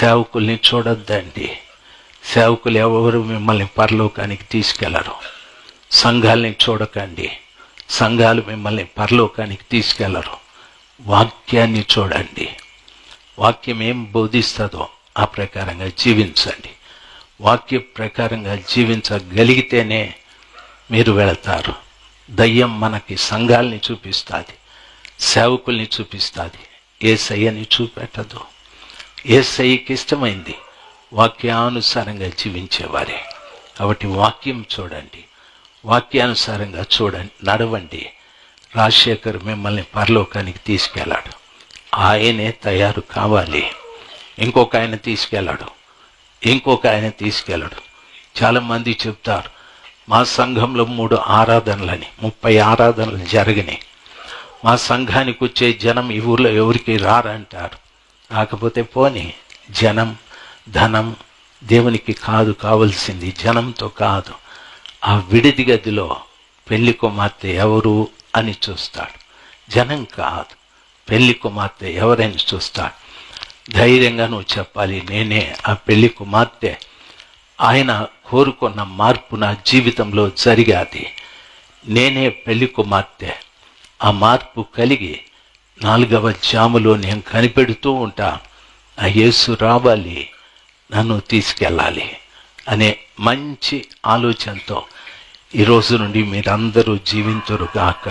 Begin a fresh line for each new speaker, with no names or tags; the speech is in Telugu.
సేవకుల్ని చూడొద్దండి. సేవకులు ఎవరు మిమ్మల్ని పరలోకానికి తీసుకెళ్లరు. సంఘాలని చూడకండి, సంఘాలు మిమ్మల్ని పరలోకానికి తీసుకెళ్లరు. వాక్యాన్ని చూడండి. వాక్యం ఏం బోధిస్తుందో ఆ ప్రకారంగా జీవించండి. వాక్య ప్రకారంగా జీవించగలిగితేనే మీరు వెళతారు. దయ్యం మనకి సంఘాలని చూపిస్తుంది, సేవకుల్ని చూపిస్తుంది, యేసయ్యని చూపెట్టదు. యేసయ్యకి ఇష్టమైంది వాక్యానుసారంగా జీవించేవారే. కాబట్టి వాక్యం చూడండి, వాక్యానుసారంగా చూడండి, నడవండి. రాజశేఖర్ మిమ్మల్ని పరలోకానికి తీసుకెళ్ళాడు, ఆయనే తయారు కావాలి. ఇంకొక ఆయన తీసుకెళ్ళాడు, ఇంకొక ఆయన తీసుకెళ్ళాడు. చాలామంది చెప్తారు మా సంఘంలో 3 ఆరాధనలని 30 ఆరాధనలు జరిగినాయి, మా సంఘానికి వచ్చే జనం ఈ ఊర్లో ఎవరికి రారంటారు. రాకపోతే పోని, జనం ధనం దేవునికి కాదు కావలసింది, జనంతో కాదు. ఆ విడిది గదిలో పెళ్లి కుమార్తె ఎవరు అని చూస్తాడు, జనం కాదు. పెళ్లి కుమార్తె ఎవరైనా చూస్తాడు. ధైర్యంగా నువ్వు చెప్పాలి, నేనే ఆ పెళ్లి కుమార్తె. ఆయన కోరుకున్న మార్పు నా జీవితంలో జరిగాది. నేనే పెళ్లి కుమార్తె. ఆ మార్పు కలిగి 4వ జాములో నేను కనిపెడుతూ ఉంటా, ఆ యేసు రావాలి, నన్ను తీసుకెళ్ళాలి అనే మంచి ఆలోచనతో ఈరోజు నుండి మీరందరూ జీవింతురుగాక.